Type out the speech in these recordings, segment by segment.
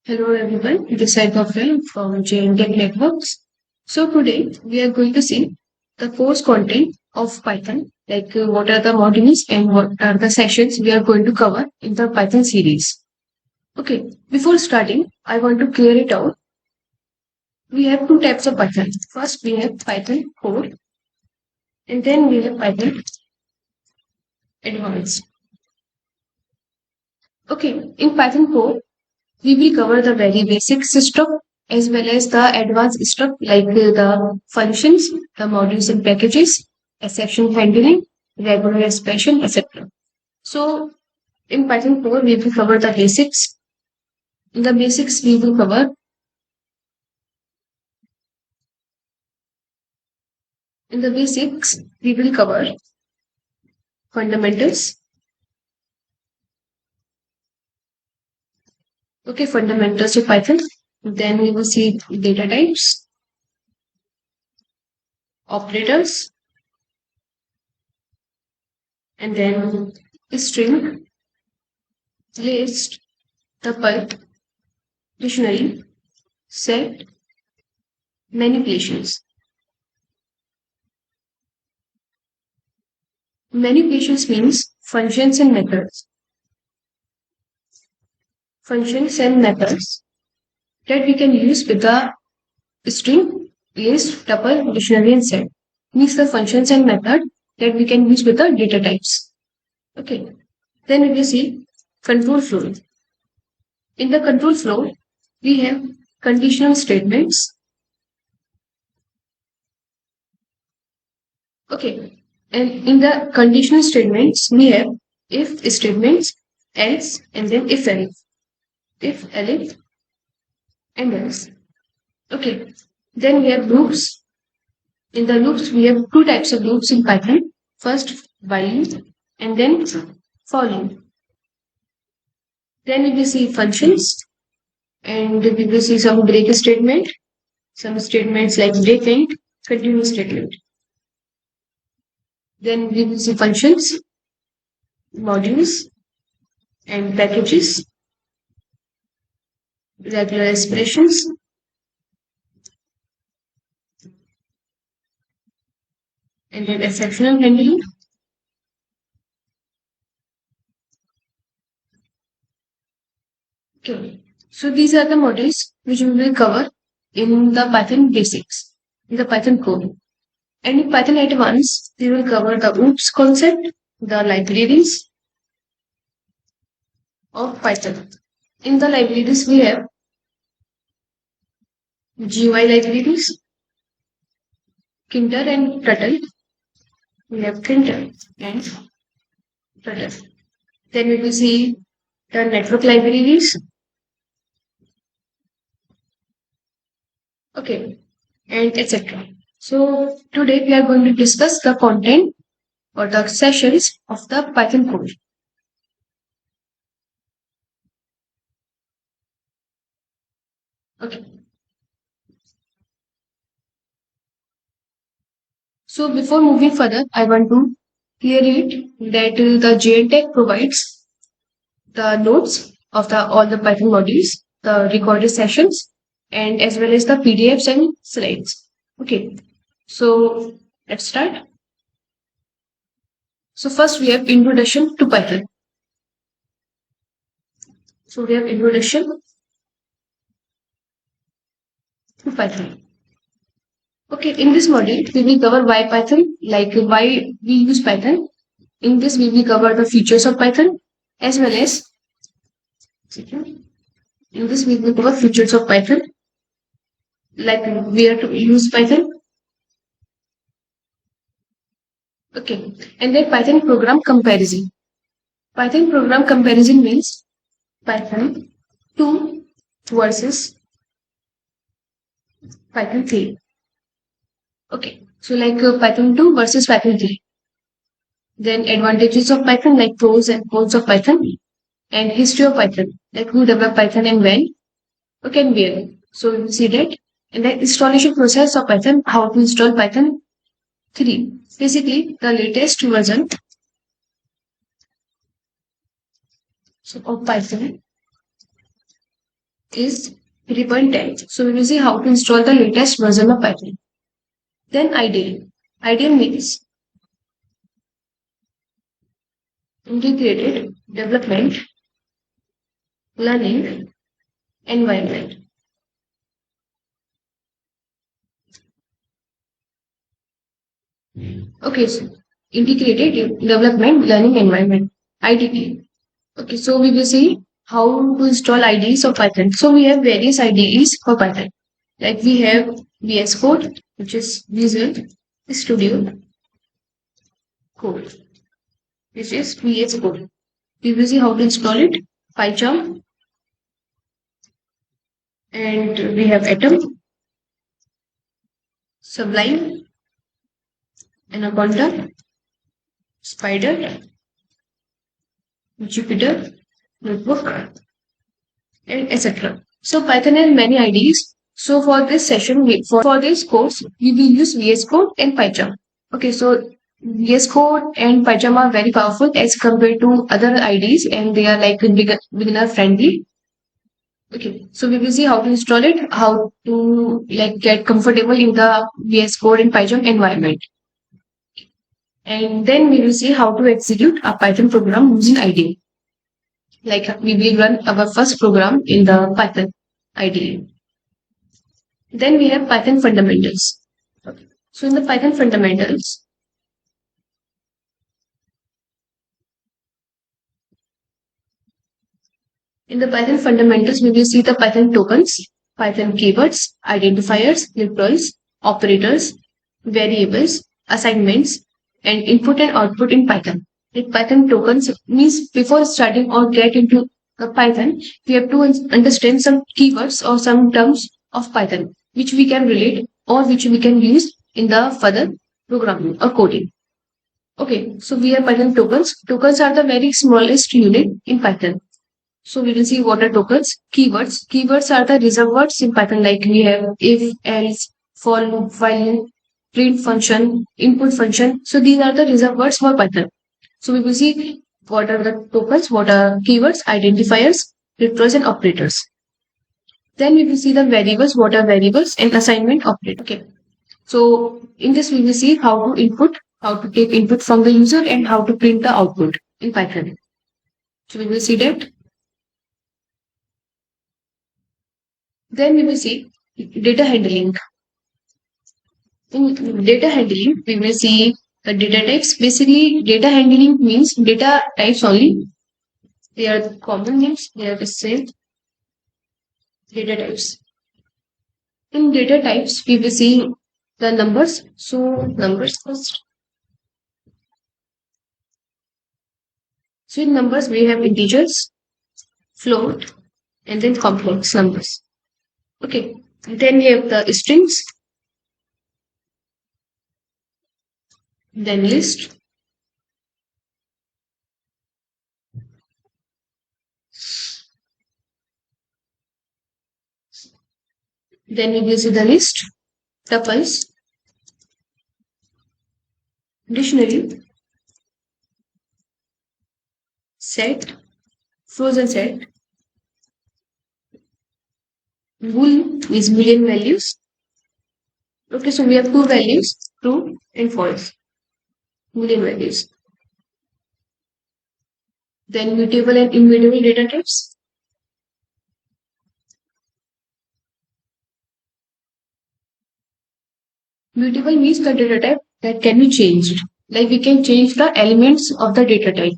Hello everyone, this is Gafil from JNtech Networks. So today we are going to see the course content of Python, like what are the modules and what are the sessions we are going to cover in the Python series. Okay, before starting, I want to clear it out. We have two types of Python. First, we have Python core, and then we have Python advanced. Okay, in Python core, we will cover the very basic system as well as the advanced stuff like the functions, the modules and packages, exception handling, regular expression, etc. So in Python core, we will cover the basics. In the basics, we will cover in the basics we will cover fundamentals. Okay, fundamentals of Python. Then we will see data types, operators, and then string, list, tuple, dictionary, set, manipulations. Manipulations means functions and methods. Functions and methods that we can use with the string, list, tuple, dictionary, and set. Means the functions and method that we can use with the data types. Okay. Then we will see control flow. In the control flow, we have conditional statements. Okay. And in the conditional statements, we have if statements, else, and then if else. If else, and else. Okay. Then we have loops. In the loops, we have two types of loops in Python. First, while and then for loop. Then we will see functions and we will see some break statement, some statements like break and continue statement. Then we will see functions, modules, and packages, regular expressions, and then exceptional handling. Okay, so these are the modules which we will cover in the Python basics, in the Python code. And in Python Advanced, we will cover the OOPS concept, the libraries of Python. In the libraries, we have GUI libraries, Kinder and Turtle. We have Kinder and Turtle. Then we will see the network libraries. Okay, and etc. So today we are going to discuss the content or the sessions of the Python code. Okay. So before moving further, I want to clear it that the JNtech provides the notes of the all the Python modules, the recorded sessions, and as well as the PDFs and slides. Okay. So let's start. So first we have introduction to Python. So we have introduction to Python. Okay, in this module, we will cover why Python, like why we use Python. In this, we will cover the features of Python as well as in this we will cover features of Python, like where to use Python. Okay, and then Python program comparison. Python program comparison means Python 2 versus Python 3. Okay, so like Python 2 versus Python 3. Then advantages of Python, like pros and cons of Python, and history of Python, like who developed Python and when, okay, and where. So we will see that. And the installation process of Python, how to install Python 3. Basically, the latest version of Python is 3.10. So we will see how to install the latest version of Python. Then ideal. Ideal means integrated development, learning, environment. Okay, so integrated development, learning environment, IDE. Okay, so we will see how to install IDEs of Python. So we have various IDEs for Python. Like we have VS Code, which is Visual Studio Code, which is VS Code. We will see how to install it. PyCharm, and we have Atom, Sublime, Anaconda, Spider, Jupyter, Notebook, and etc. So Python has many IDEs. So for this session, for this course, we will use VS Code and PyCharm. Okay, so VS Code and PyCharm are very powerful as compared to other IDEs, and they are like beginner friendly. Okay, so we will see how to install it, how to like get comfortable in the VS Code and PyCharm environment. And then we will see how to execute a Python program using IDE. Like we will run our first program in the Python IDE. Then we have Python fundamentals. Okay. So in the Python fundamentals, we will see the Python tokens, Python keywords, identifiers, literals, operators, variables, assignments, and input and output in Python. Like Python tokens means before starting or get into the Python, we have to understand some keywords or some terms of Python, which we can relate or which we can use in the further programming or coding. Okay, so we have Python tokens. Tokens are the very smallest unit in Python. So we will see what are tokens. Keywords. Keywords are the reserved words in Python, like we have if, else, for loop, while loop, print function, input function. So these are the reserved words for Python. So we will see what are the tokens, what are keywords, identifiers, literals, and operators. Then we will see the variables, what are variables, and assignment operator. Okay. So in this we will see how to take input from the user and how to print the output in Python. So we will see that. Then we will see data handling. In data handling, we will see the data types. Basically, data handling means data types only. They are the common names, they are the same data types. In data types, we will see the numbers. So, numbers first. So, in numbers, we have integers, float, and then complex numbers. Okay, then we have the strings, then list, then we will see the list, tuples, dictionary, set, frozen set, bool is Boolean values. Okay, so we have two values, true and false. Boolean values. Then mutable and immutable data types. Mutable means the data type that can be changed. Like we can change the elements of the data type.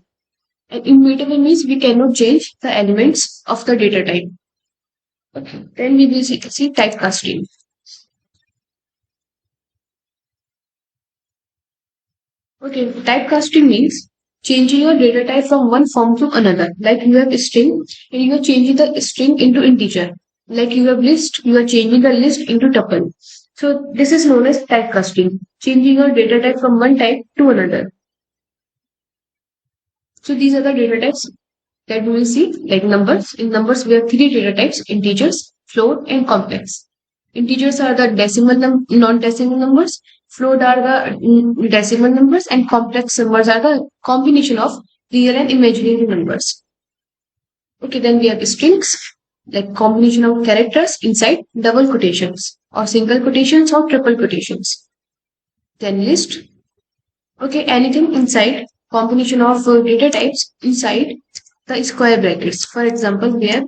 And immutable means we cannot change the elements of the data type. Okay. Then we will see typecasting. Okay, typecasting means changing your data type from one form to another. Like you have a string and you are changing the string into integer. Like you have list, you are changing the list into tuple. So this is known as typecasting, changing your data type from one type to another. So these are the data types that we will see, like numbers. In numbers, we have three data types: integers, float, and complex. Integers are the non-decimal numbers. Float are the decimal numbers, and complex numbers are the combination of real and imaginary numbers. Okay, then we have strings. like combination of characters inside double quotations or single quotations or triple quotations. Then list, okay, anything inside combination of data types inside the square brackets. For example, we have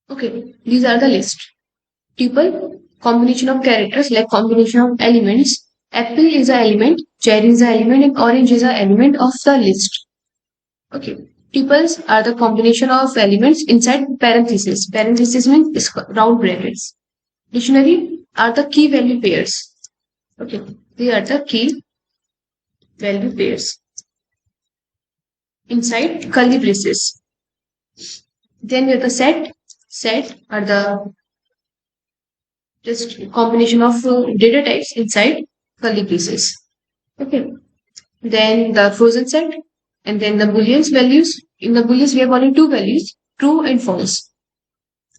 okay, these are the list. Tuple, combination of characters like combination of elements. Apple is an element, cherry is an element, and orange is an element of the list. Okay. Tuples are the combination of elements inside parentheses. Parentheses means round brackets. Dictionary are the key value pairs. Okay. They are the key value pairs inside curly braces. Then we have the set. Set are the just combination of data types inside curly braces. Okay. Then the frozen set, and then the booleans values. In the booleans, we have only two values, true and false.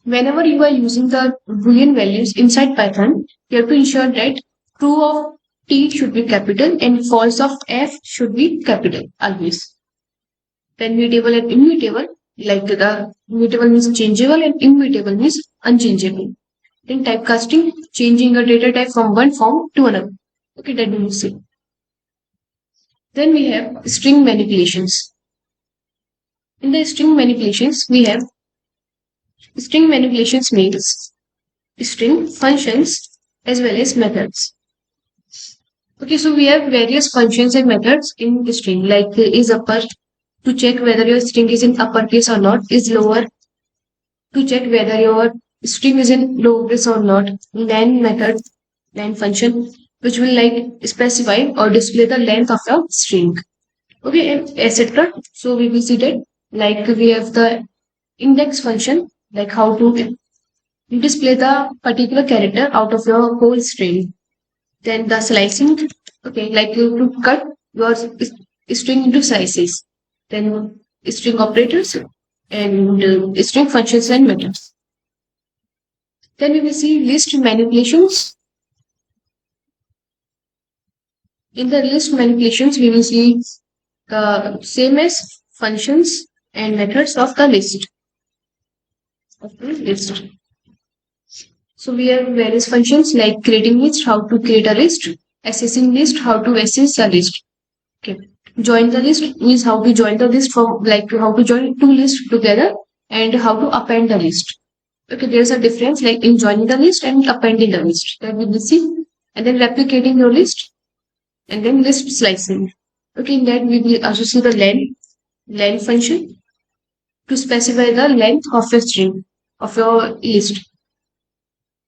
Whenever you are using the boolean values inside Python, you have to ensure that true of t should be capital and false of f should be capital always. Then mutable and immutable, like the mutable means changeable and immutable means unchangeable. Then typecasting, changing a data type from one form to another. Okay, that we will see. Then we have string manipulations. In the string manipulations, we have string manipulations means string functions as well as methods. Okay, so we have various functions and methods in the string, like is upper to check whether your string is in uppercase or not, is lower to check whether your string is in lowercase or not, len method, len function, which will like specify or display the length of your string. Okay, and etc. So we will see that like we have the index function, like how to display the particular character out of your whole string. Then the slicing, okay, like you to cut your string into slices. Then string operators and string functions and methods. Then we will see list manipulations. In the list manipulations, we will see the same as functions and methods of the list. So we have various functions like creating list, how to create a list, accessing list, how to access a list. Okay. Join the list means how to join the list from like how to join two lists together and how to append the list. Okay, there's a difference like in joining the list and appending the list. That we will see. And then replicating your list and then list slicing. Okay, in that we will also see the len function to specify the length of your string of your list.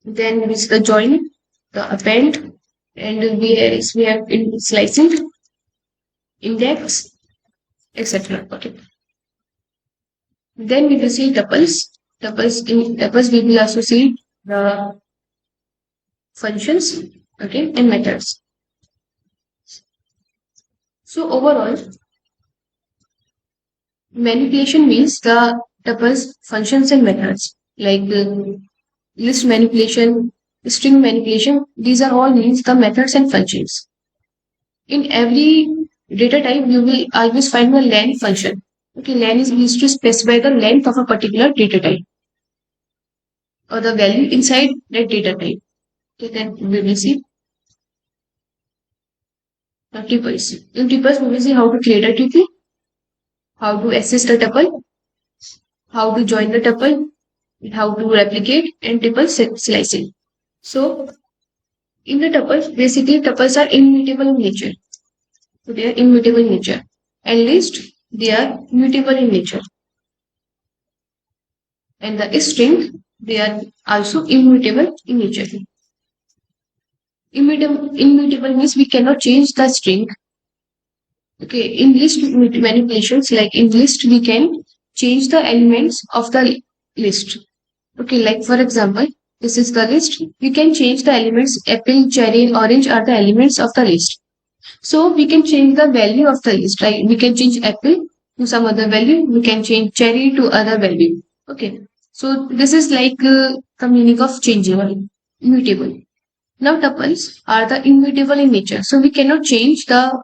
Then we see the join, the append, and we have in slicing, index, etc. Okay. Then we will see tuples. In tuples we will also see the functions, okay, and methods. So overall, manipulation means the tuples, functions, and methods like list manipulation, string manipulation. These are all means the methods and functions. In every data type, you will always find the len function. Okay, len is used to specify the length of a particular data type or the value inside that data type. Okay, then we will see the tuples. In tuples, we will see how to create a tuple, how to access the tuple, how to join the tuple, how to replicate, and tuple slicing. So, in the tuples, basically tuples are immutable in nature. So they are immutable in nature. And list, they are mutable in nature. And the string, they are also immutable in nature. Immutable means we cannot change the string. Okay, in list manipulations, like in list, we can change the elements of the list. Okay, like for example, this is the list. We can change the elements. Apple, cherry, and orange are the elements of the list. So we can change the value of the list. Like we can change apple to some other value. We can change cherry to other value. Okay. So this is like the meaning of changeable, mutable. Now tuples are the immutable in nature, so we cannot change the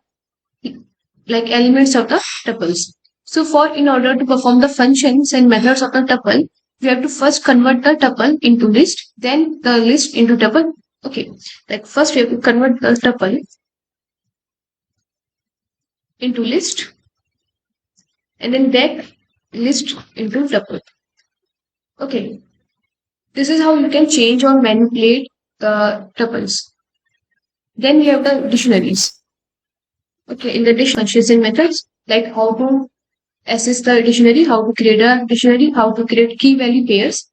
elements of the tuples. So in order to perform the functions and methods of the tuple, we have to first convert the tuple into list, then the list into tuple. Okay, like first we have to convert the tuple into list, and then that list into tuple. Okay, this is how you can change or manipulate the tuples. Then we have the dictionaries. Okay, in the dictionary functions and methods, like how to assess the dictionary, how to create a dictionary, how to create key value pairs,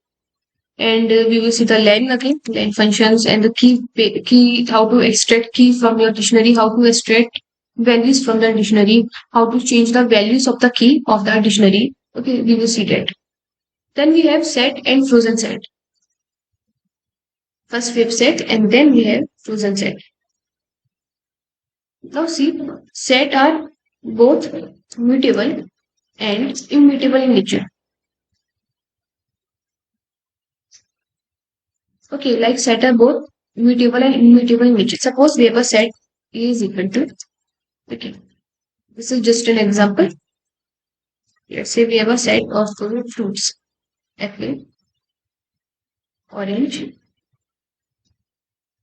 and we will see the len again, len functions, and the key, how to extract key from your dictionary, how to extract values from the dictionary, how to change the values of the key of the dictionary. Okay, we will see that. Then we have set and frozen set. First we have set, and then we have frozen set. Now see, set are both mutable and immutable in nature. Okay, like set are both mutable and immutable in nature. Suppose we have a set A is equal to, okay, this is just an example. Let's say we have a set of fruits, apple, orange,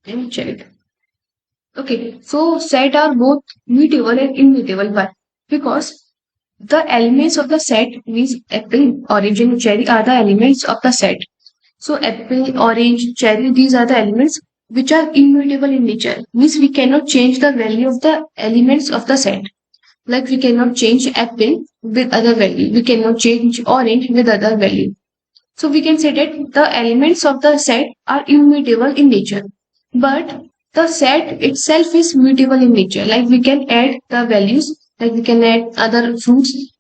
and cherry. Okay, so set are both mutable and immutable, but because the elements of the set means apple, orange, and cherry are the elements of the set. So apple, orange, cherry, these are the elements which are immutable in nature. Means we cannot change the value of the elements of the set. Like we cannot change apple with other value. We cannot change orange with other value. So we can say that the elements of the set are immutable in nature. But the set itself is mutable in nature. Like we can add the values, like we can add other fruits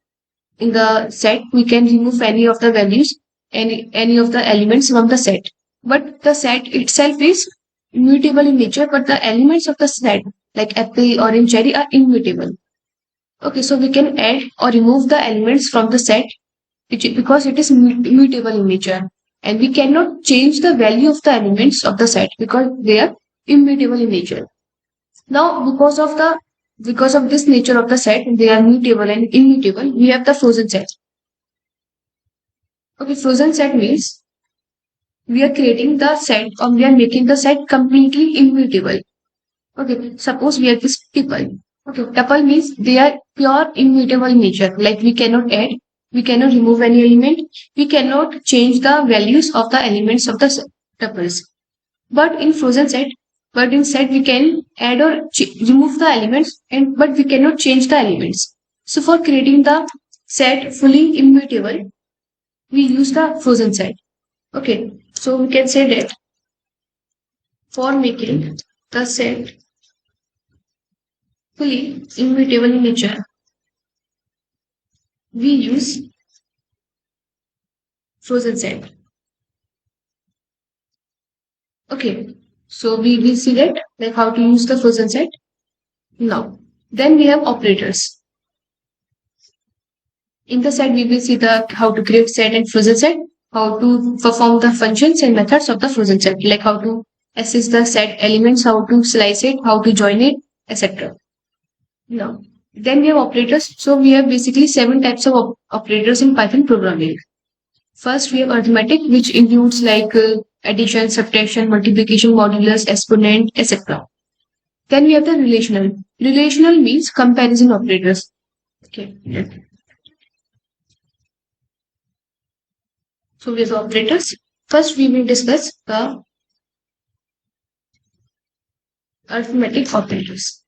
in the set. We can remove any of the values, any of the elements from the set. But the set itself is mutable in nature, but the elements of the set, like apple, orange, cherry, are immutable. Okay, so we can add or remove the elements from the set because it is mutable in nature, and we cannot change the value of the elements of the set because they are immutable in nature. Now, because of this nature of the set, they are mutable and immutable. We have the frozen set. Okay, frozen set means we are creating the set, or we are making the set completely immutable. Okay, suppose we have this tuple. Okay, tuple means they are pure immutable in nature. Like we cannot add, we cannot remove any element, we cannot change the values of the elements of the tuples. But in set we can add or remove the elements, but we cannot change the elements. So for creating the set fully immutable, we use the frozen set. Okay, so we can say that for making the set fully immutable in nature, we use frozen set. Okay, so we will see that like how to use the frozen set. Now, then we have operators. In the set, we will see the how to create set and frozen set, how to perform the functions and methods of the frozen set, like how to assess the set elements, how to slice it, how to join it, etc. Now, then we have operators. So we have basically 7 types of operators in Python programming. First, we have arithmetic, which includes like addition, subtraction, multiplication, modulus, exponent, etc. Then we have the relational. Relational means comparison operators. Okay. So we have operators. First, we will discuss the arithmetic operators.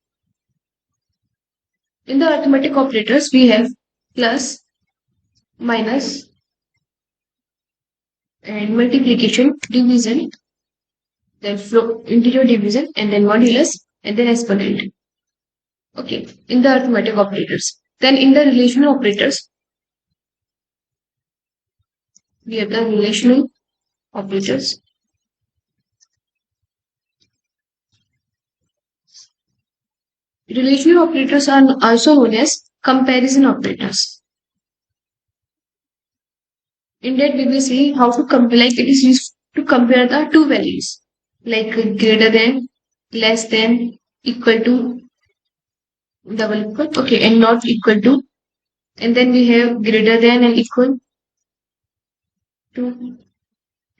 In the arithmetic operators, we have plus, minus, and multiplication, division, then integer division, and then modulus, and then exponent. Okay, in the arithmetic operators. Then in the relational operators, we have the relational operators. Relational operators are also known as comparison operators. In that we will see how to compare, like it is used to compare the two values. like greater than, less than, equal to, double equal, okay, and not equal to, and then we have greater than and equal to,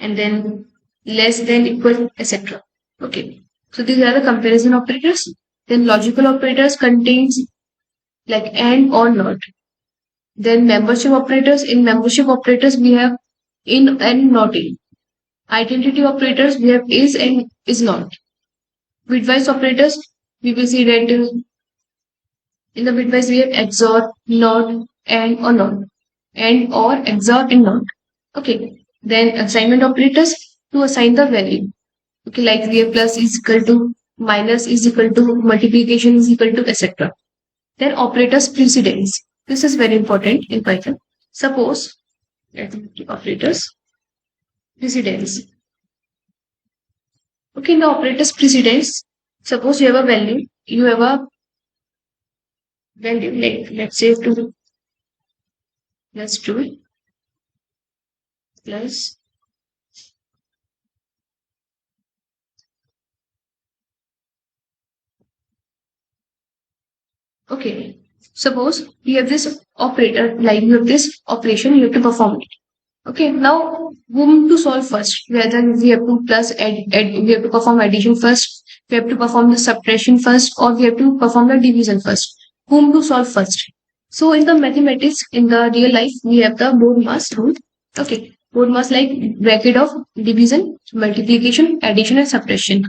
and then less than, equal, etc. Okay, so these are the comparison operators. Then logical operators contains like and or not. Then membership operators. In membership operators we have in and not in. Identity operators we have is and is not. Bitwise operators we will see that in the bitwise we have XOR, not, and or not, and or XOR and not. Okay. Then assignment operators to assign the value. Okay, like we have plus is equal to, minus is equal to, multiplication is equal to, etc. Then operators precedence. This is very important in Python. Suppose operators precedence. Okay, in the operators precedence, suppose you have a value, like let's say 2 plus 2 plus okay. Suppose you have this operator, like you have this operation, you have to perform it. Okay, now whom to solve first? Whether we have to we have to perform addition first, we have to perform the subtraction first, or we have to perform the division first. Whom to solve first? So in the mathematics, in the real life, we have the board mass rule. Okay, board mass like bracket of division, multiplication, addition, and subtraction.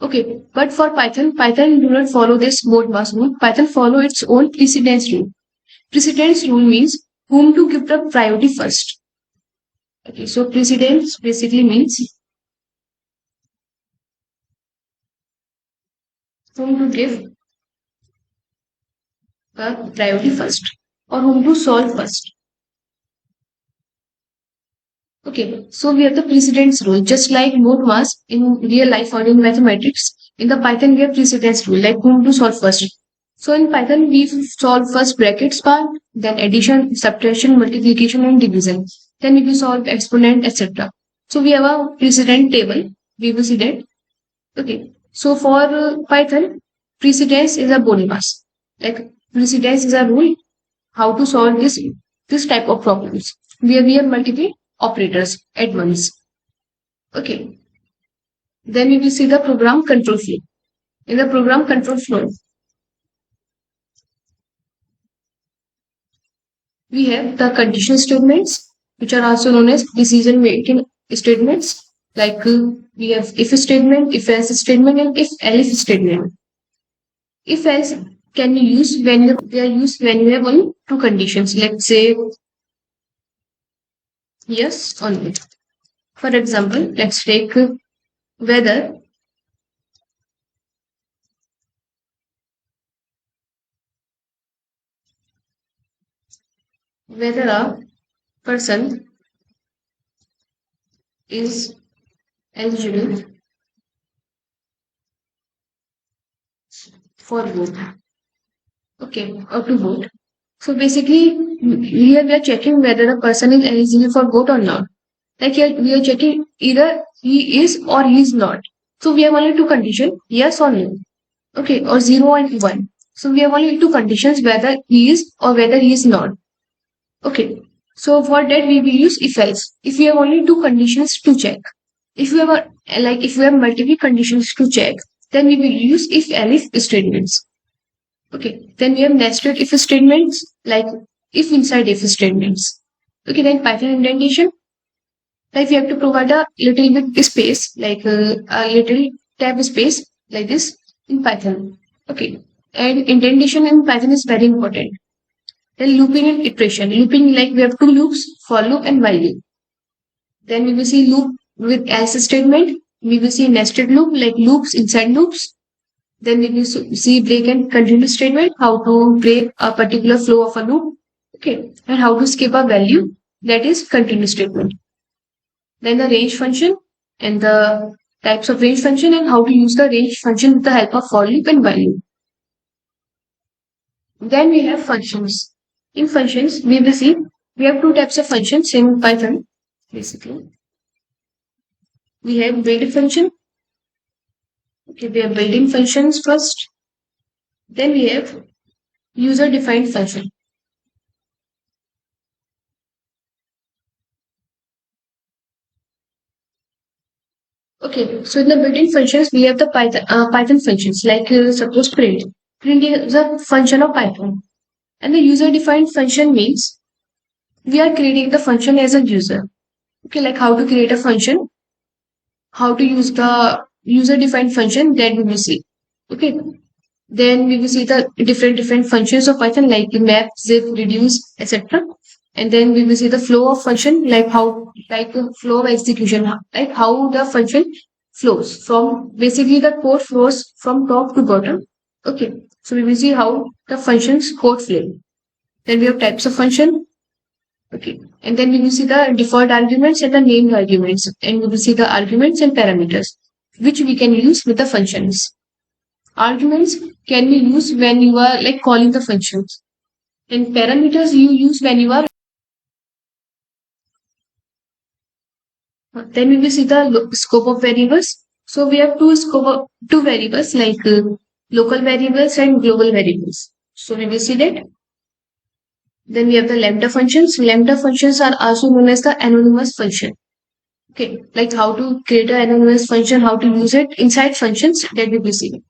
Okay, but for Python do not follow this board mass rule. Python follow its own precedence rule. Precedence rule means whom to give the priority first. Okay, so precedence basically means whom to give the priority first or whom to solve first. Okay, so we have the precedence rule, just like both mass in real life or in mathematics. In the Python, we have precedence rule, like whom to solve first. So in Python, we solve first brackets part, then addition, subtraction, multiplication, and division. Then we will solve exponent, etc. So we have a precedent table. We will see that. Okay. So for Python, precedence is a bonus. Like precedence is a rule how to solve this type of problems where we have multiple operators at once. Okay. Then we will see the program control flow. In the program control flow, we have the condition statements, which are also known as decision making statements. Like we have if statement, if else statement, and if else statement. If else can you use when they are used when you have only two conditions. Let's say yes or no. For example, let's take whether a person is eligible for vote. Okay, or to vote. So basically, here we are checking whether a person is eligible for vote or not. Like here we are checking either he is or he is not. So we have only two conditions, yes or no. Okay, or 0 and 1. So we have only two conditions, whether he is or whether he is not. Okay, so for that we will use if else. If we have only two conditions to check. If we have if we have multiple conditions to check, then we will use if else statements. Okay, then we have nested if statements, like if inside if statements. Okay, then Python indentation. Like we have to provide a little bit space, like a little tab space, like this in Python. Okay, and indentation in Python is very important. Then looping and iteration. Looping, like we have two loops, for loop and while loop. Then we will see loop with else statement. We will see nested loop, like loops inside loops. Then we will see break and continue statement, how to break a particular flow of a loop. Okay, and how to skip a value, that is continue statement. Then the range function and the types of range function and how to use the range function with the help of for loop and while loop. Then we have functions. In functions, we will see we have two types of functions in Python. Basically, we have build function Okay, we have built-in functions first. Then we have user-defined function. Okay, so in the built-in functions, we have the Python functions like suppose print. Print is a function of Python. And the user-defined function means we are creating the function as a user. Okay, like how to create a function, how to use the user-defined function that we will see. Okay, then we will see the different functions of Python like map, zip, reduce, etc. And then we will see the flow of function like how like the flow of execution, like how the function flows from basically the code flows from top to bottom. Okay, so we will see how the functions code flow. Then we have types of function. Okay, and then we will see the default arguments and the named arguments, and we will see the arguments and parameters which we can use with the functions. Arguments can be used when you are like calling the functions, and parameters you use when you are. Then we will see the scope of variables. So we have two variables like local variables and global variables. So we will see that. Then we have the lambda functions. Lambda functions are also known as the anonymous function. Okay, like how to create an anonymous function, how to use it inside functions that we will see.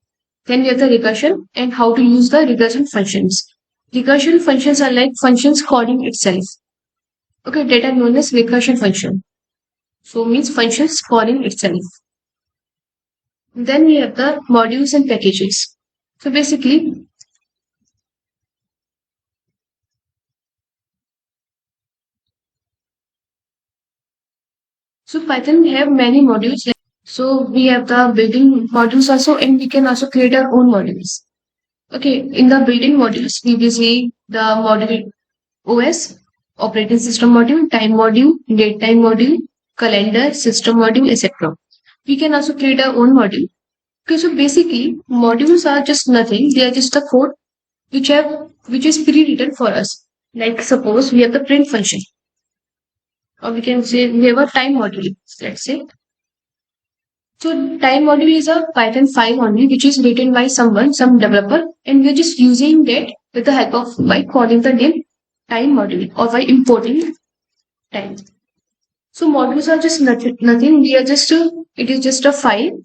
Then we have the recursion and how to use the recursion functions. Recursion functions are like functions calling itself. Okay, that are known as recursion function. So means functions calling itself. Then we have the modules and packages. So basically, so Python we have many modules. So we have the building modules also, and we can also create our own modules. Okay, in the building modules, we will see the module OS, operating system module, time module, date time module, calendar, system module, etc. We can also create our own module. Okay, so basically, modules are just nothing. They are just a code which is pre-written for us. Like suppose we have the print function, or we can say we have a time module. Let's say so. Time module is a Python file only, which is written by someone, some developer, and we're just using that with the help of by calling the name time module or by importing time. So modules are just nothing. We are just it is just a file,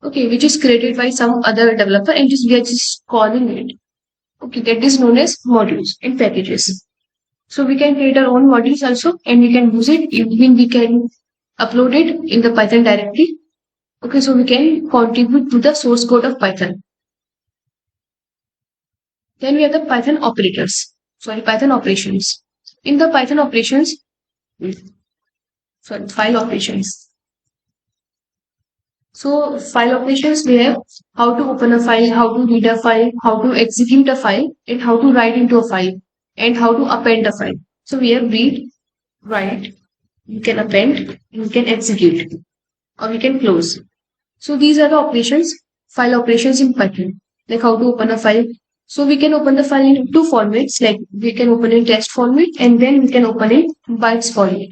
okay, which is created by some other developer, and just we are just calling it. Okay, that is known as modules and packages. So we can create our own modules also, and we can use it. Even we can upload it in the Python directly. Okay, so we can contribute to the source code of Python. Then we have the Python operators. Sorry, Python operations. In the Python operations, sorry, file operations. So file operations, we have how to open a file, how to read a file, how to execute a file, and how to write into a file, and how to append a file. So we have read, write, you can append, you can execute, or we can close. So these are the operations, file operations in Python, like how to open a file. So we can open the file in two formats, like we can open in text format, and then we can open in bytes format.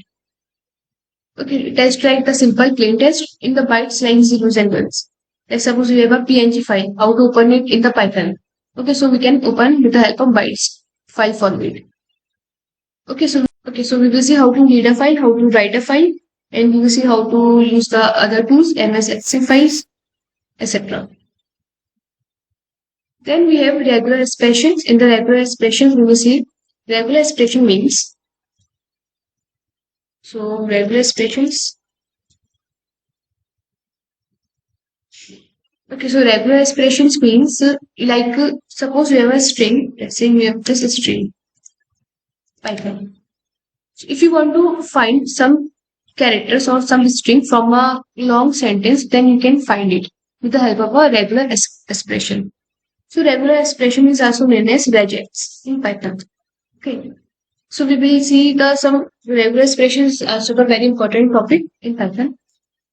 Okay, test like the simple plain text in the bytes like zeros and ones. Like suppose we have a PNG file, how to open it in the Python. Okay, so we can open with the help of bytes file format. Okay, so we will see how to read a file, how to write a file, and we will see how to use the other tools, MSXC files, etc. Then we have regular expressions. In the regular expressions, we will see regular expression means. So regular expressions. Okay, so regular expressions means like suppose we have a string. Let's say we have this string Python. So if you want to find some characters or some string from a long sentence, then you can find it with the help of a regular expression. So regular expression is also known as regex in Python. Okay. So we will see the some regular expressions also a very important topic in Python.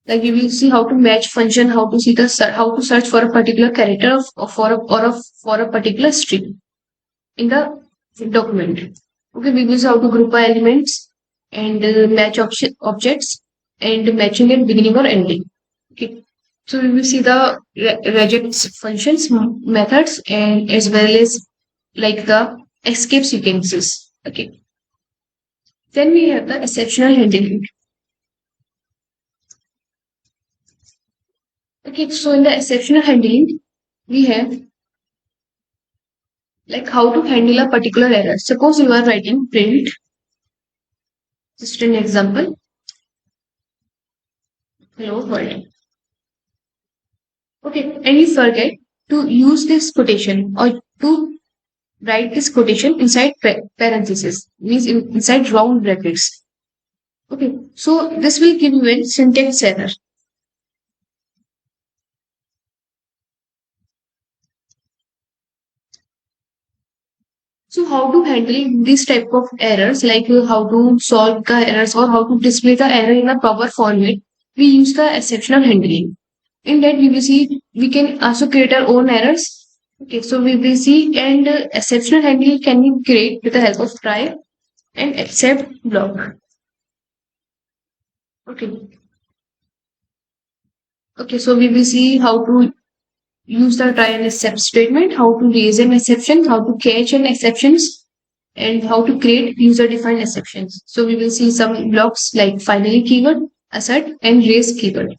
Like we will see how to match function, how to see the how to search for a particular character for a particular string in the document. Okay, we will see how to group by elements and match objects and matching at beginning or ending. Okay. So we will see the regex functions, methods, and as well as like the escape sequences. Okay. Then we have the exceptional handling. Okay, so in the exceptional handling, we have like how to handle a particular error. Suppose you are writing print, just an example, hello world. Okay, and you forget to use this quotation or to write this quotation inside parentheses, means inside round brackets. Okay, so this will give you a syntax error. So how to handle this type of errors, like how to solve the errors or how to display the error in a proper format, we use the exceptional handling. In that we will see we can also create our own errors. Okay, so we will see and exceptional handling can be created with the help of try and except block. Okay. Okay, so we will see how to use the try and except statement, how to raise an exception, how to catch an exceptions, and how to create user-defined exceptions. So we will see some blocks like finally keyword, assert, and raise keyword.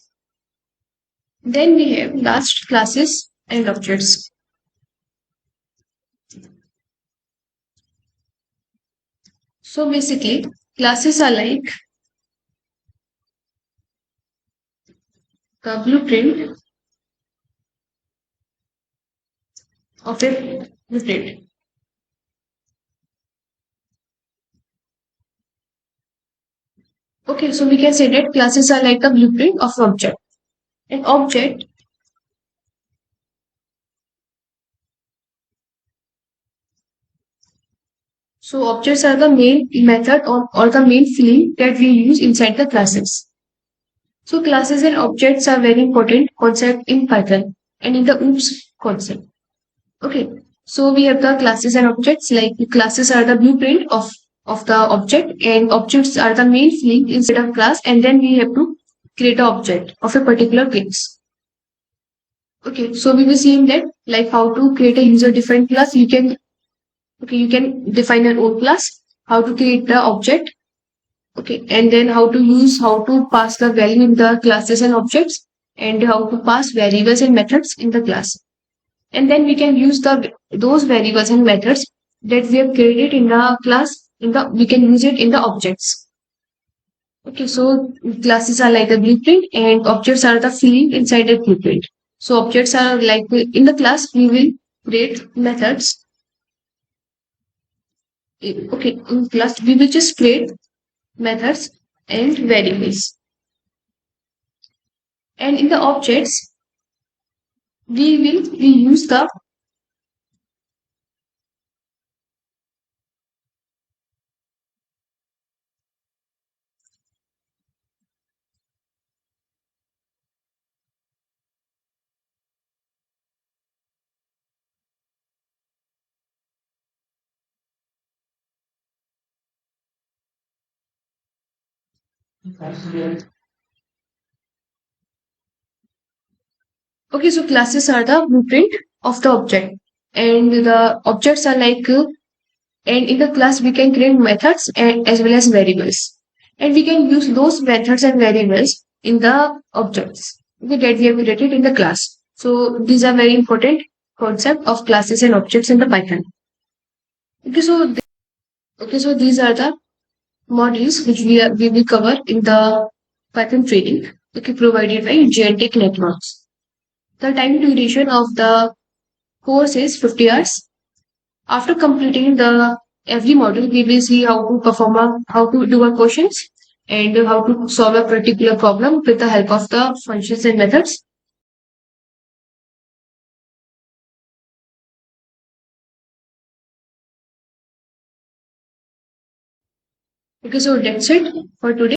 Then we have last classes and objects. So basically, classes are like the blueprint of a blueprint. Okay, so we can say that classes are like a blueprint of object. An object, so objects are the main method or the main field that we use inside the classes. So classes and objects are very important concept in Python and in the OOPS concept. Okay, so we have the classes and objects. Like the classes are the blueprint of the object, and objects are the main field inside of class, and then we have to create an object of a particular case. Okay, so we will see in that like how to create a user defined class. You can define an own class, how to create the object, okay, and then how to pass the value in the classes and objects, and how to pass variables and methods in the class. And then we can use the those variables and methods that we have created in the class we can use it in the objects. Okay, so classes are like a blueprint and objects are the field inside a blueprint. So objects are like in the class we will create methods. Okay, in class we will just create methods and variables. And in the objects we use the okay, so classes are the blueprint of the object, and the objects are like and in the class we can create methods and as well as variables, and we can use those methods and variables in the objects, okay, that we have created in the class. So these are very important concept of classes and objects in the Python. Okay, so these are the modules which we will cover in the Python training, okay, provided by JNtech Networks. The time duration of the course is 50 hours. After completing the every module, we will see how to how to do our questions and how to solve a particular problem with the help of the functions and methods. Okay, so that's it for today.